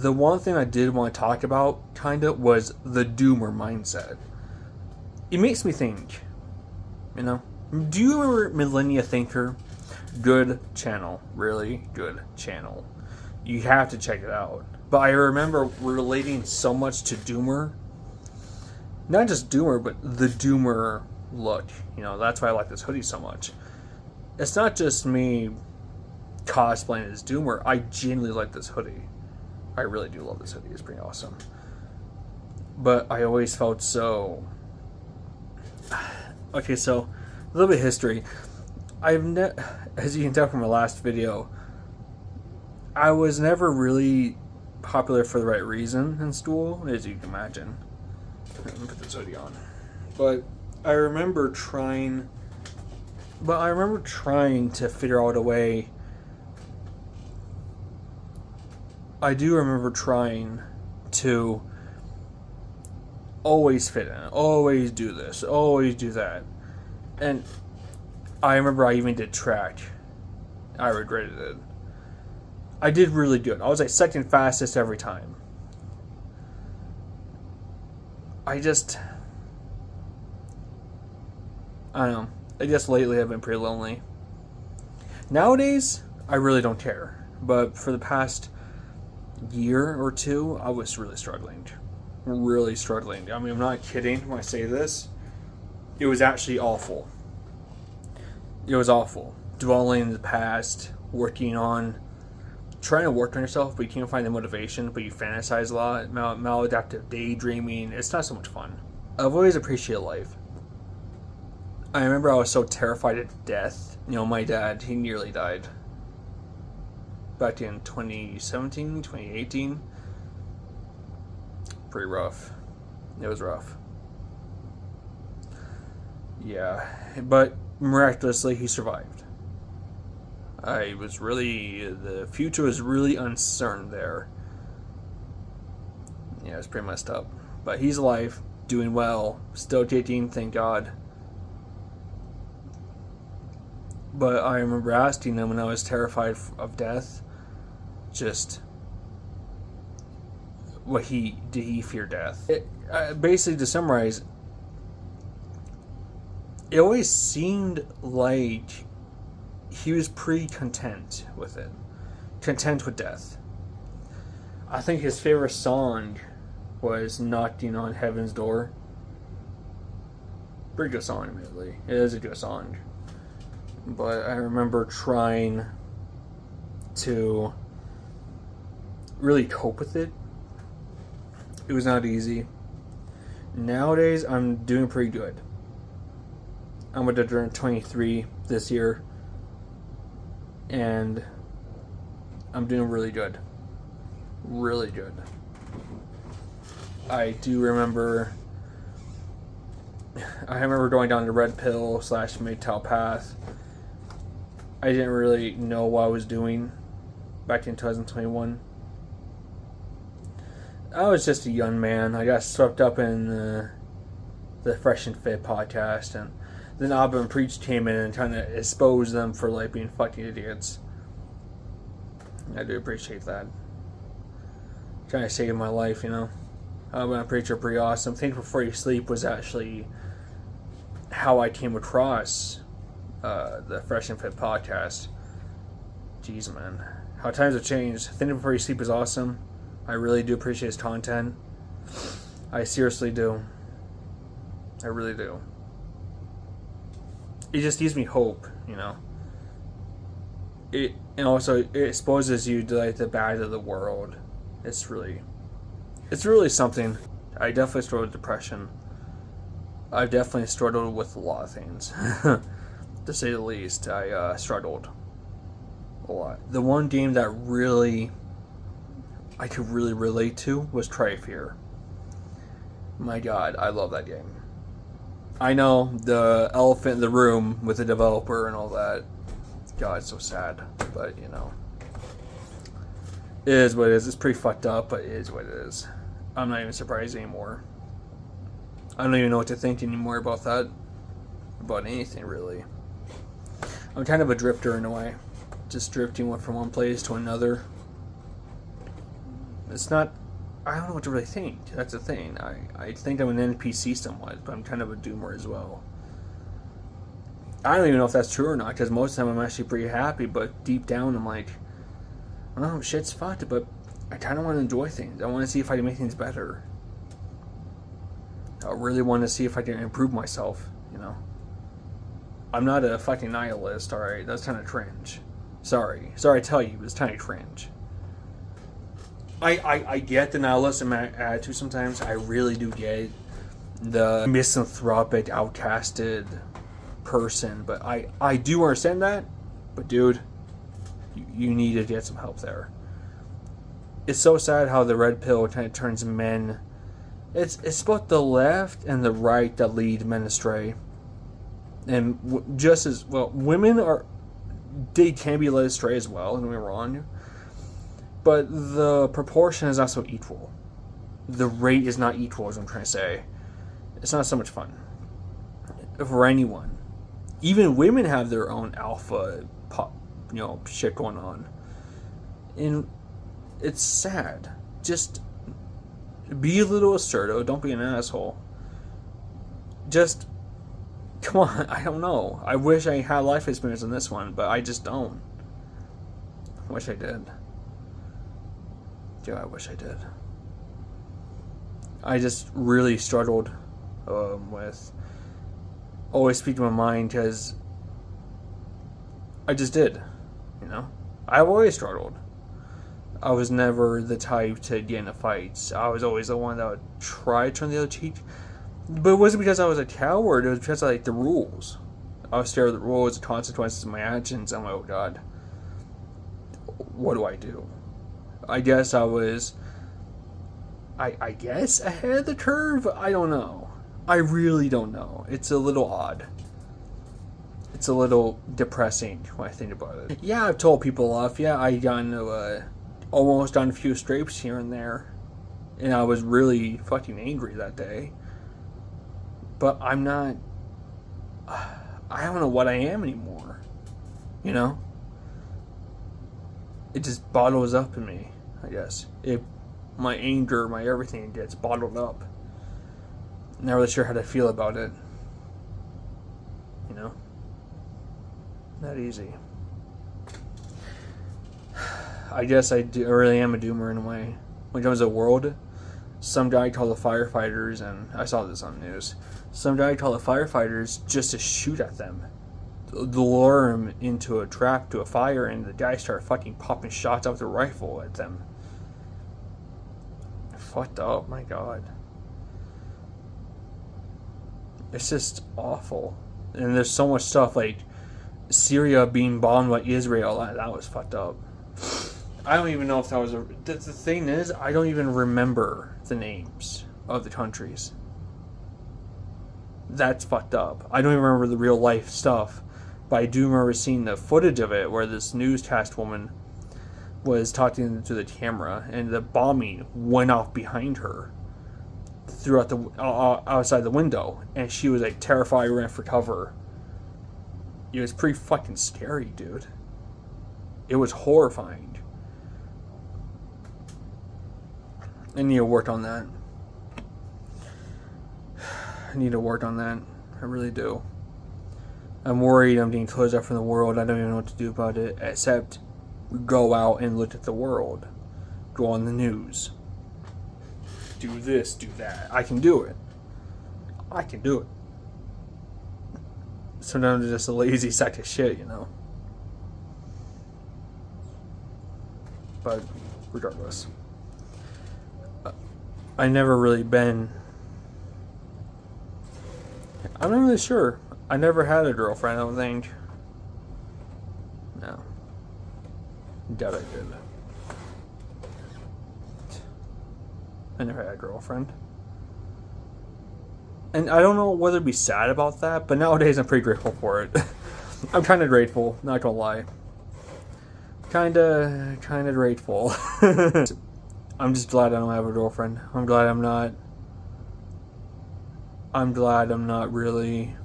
the one thing I did want to talk about, kinda, was the doomer mindset. It makes me think, you know? Do you remember Millennia Thinker? Good channel. Really good channel. You have to check it out. But I remember relating so much to Doomer. Not just Doomer, but the Doomer look. You know, that's why I like this hoodie so much. It's not just me cosplaying as Doomer. I genuinely like this hoodie. I really do love this hoodie. It's pretty awesome. But I always felt so... Okay, so a little bit of history. As you can tell from my last video, I was never really popular for the right reason in school, as you can imagine. Let me put this hoodie on. But I remember trying to figure out a way. I do remember trying to always fit in, always do this, always do that. And I remember I even did track. I regretted it. I did really good. I was like second fastest every time. I don't know. I guess lately I've been pretty lonely. Nowadays, I really don't care. But for the past year or two, I was really struggling. Really struggling. I mean, I'm not kidding when I say this. It was actually awful. It was awful. Dwelling in the past, trying to work on yourself, but you can't find the motivation, but you fantasize a lot. Maladaptive daydreaming. It's not so much fun. I've always appreciated life. I remember I was so terrified of death. You know, my dad, he nearly died. Back in 2017, 2018. Pretty rough. It was rough. Yeah, but miraculously he survived. The future was really uncertain there. Yeah, it's pretty messed up. But he's alive, doing well, still dating, thank God. But I remember asking him when I was terrified of death, just, did he fear death? Basically, to summarize, it always seemed like he was pretty content with it. Content with death. I think his favorite song was Knocking on Heaven's Door. Pretty good song, admittedly. It is a good song. But I remember trying to really cope with it. It was not easy. Nowadays, I'm doing pretty good. I'm going to turn 23 this year. And I'm doing really good. Really good. I remember going down the red pill / MGTOW path. I didn't really know what I was doing back in 2021. I was just a young man. I got swept up in the Fresh and Fit podcast, and then Abba and Preach came in and trying to expose them for like being fucking idiots. I do appreciate that. Trying to save my life, you know. Abba and Preach are pretty awesome. Think Before You Sleep was actually how I came across the Fresh and Fit podcast. Jeez, man. How times have changed. Think Before You Sleep is awesome. I really do appreciate his content. I seriously do. I really do. It just gives me hope, you know. And also it exposes you to like the bad of the world. It's really something. I definitely struggled with depression. I've definitely struggled with a lot of things. To say the least, I struggled a lot. The one game that I could really relate to was Tri-Fear. My God, I love that game. I know, the elephant in the room with the developer and all that. God, it's so sad. But, you know. It is what it is. It's pretty fucked up, but it is what it is. I'm not even surprised anymore. I don't even know what to think anymore about that. About anything, really. I'm kind of a drifter in a way. Just drifting from one place to another. It's not. I don't know what to really think. That's the thing. I think I'm an NPC somewhat, but I'm kind of a doomer as well. I don't even know if that's true or not, because most of the time I'm actually pretty happy, but deep down I'm like, oh, shit's fucked, but I kind of want to enjoy things. I want to see if I can make things better. I really want to see if I can improve myself, you know. I'm not a fucking nihilist, alright? That's kind of cringe. Sorry I tell you, it's kind of cringe. I get the nihilism attitude sometimes. I really do get the misanthropic, outcasted person, but I do understand that. But dude, you need to get some help there. It's so sad how the red pill kind of turns men. It's both the left and the right that lead men astray. And just as well, women they can be led astray as well. Don't get me wrong. But the proportion is not so equal. The rate is not equal, is what I'm trying to say. It's not so much fun for anyone. Even women have their own alpha pop, shit going on. And it's sad. Just be a little assertive. Don't be an asshole. Just, come on, I don't know. I wish I had life experience in this one, but I just don't. I wish I did. Yeah, I wish I did. I just really struggled with always speaking my mind, because I just did, I've always struggled. I was never the type to get into fights. I was always the one that would try to turn the other cheek. But it wasn't because I was a coward, it was because I liked the rules. I was scared of the rules, the consequences of my actions. I'm like, oh god, what do I do? I guess I was, I guess ahead of the curve? I don't know. I really don't know. It's a little odd. It's a little depressing when I think about it. Yeah, I've told people off. Yeah, I got into, almost done a few scrapes here and there. And I was really fucking angry that day. But I'm not, I don't know what I am anymore. It just bottles up in me, I guess. My anger, my everything gets bottled up. Not really sure how to feel about it. Not easy. I guess I really am a doomer in a way. When it comes to the world, some guy called the firefighters, and I saw this on the news, some guy called the firefighters just to shoot at them. To lure them into a trap to a fire, and the guy started fucking popping shots out with a rifle at them. Fucked up, my god. It's just awful. And there's so much stuff like Syria being bombed by Israel. That was fucked up. I don't even know if that was the thing is, I don't even remember the names of the countries. That's fucked up. I don't even remember the real life stuff. But I do remember seeing the footage of it where this newscast woman was talking to the camera and the bombing went off behind her throughout the outside the window, and she was like terrified, ran for cover. It was pretty fucking scary, dude. It was horrifying. I need to work on that. I really do. I'm worried I'm being closed off from the world. I don't even know what to do about it, except go out and look at the world. Go on the news. Do this, do that. I can do it. Sometimes it's just a lazy sack of shit, But regardless, I never really been. I'm not really sure. I never had a girlfriend, I don't think. No. Doubt I did. I never had a girlfriend. And I don't know whether to be sad about that, but nowadays I'm pretty grateful for it. I'm kind of grateful, not gonna lie. Kinda grateful. I'm just glad I don't have a girlfriend. I'm glad I'm not really.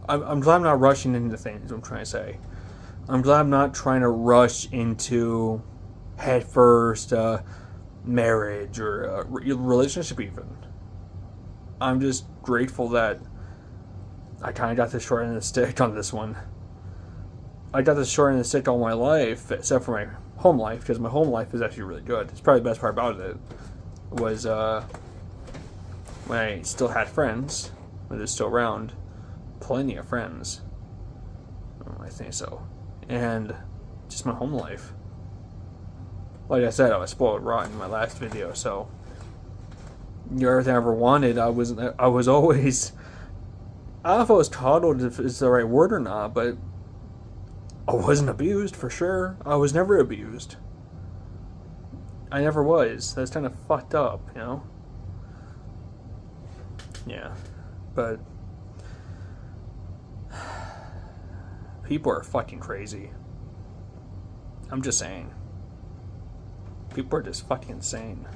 I'm glad I'm not rushing into things, I'm trying to say. I'm glad I'm not trying to rush into head first marriage or a relationship even. I'm just grateful that I kind of got the short end of the stick on this one. I got the short end of the stick all my life, except for my home life, because my home life is actually really good. It's probably the best part about it was when I still had friends, when they're still around, plenty of friends. I think so. And just my home life. Like I said, I was spoiled rotten in my last video, so everything I ever wanted, I was always, I don't know if I was coddled if it's the right word or not, but I wasn't abused for sure. I was never abused. I never was. That's kind of fucked up, you know? Yeah. But people are fucking crazy. I'm just saying. People are just fucking insane.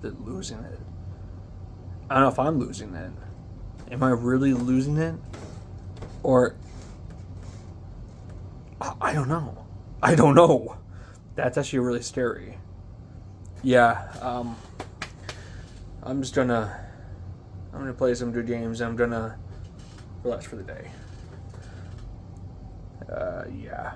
They're losing it. I don't know if I'm losing it. Am I really losing it? Or I don't know. I don't know. That's actually really scary. Yeah, I'm gonna play some good games. I'm gonna relax for the day. Yeah.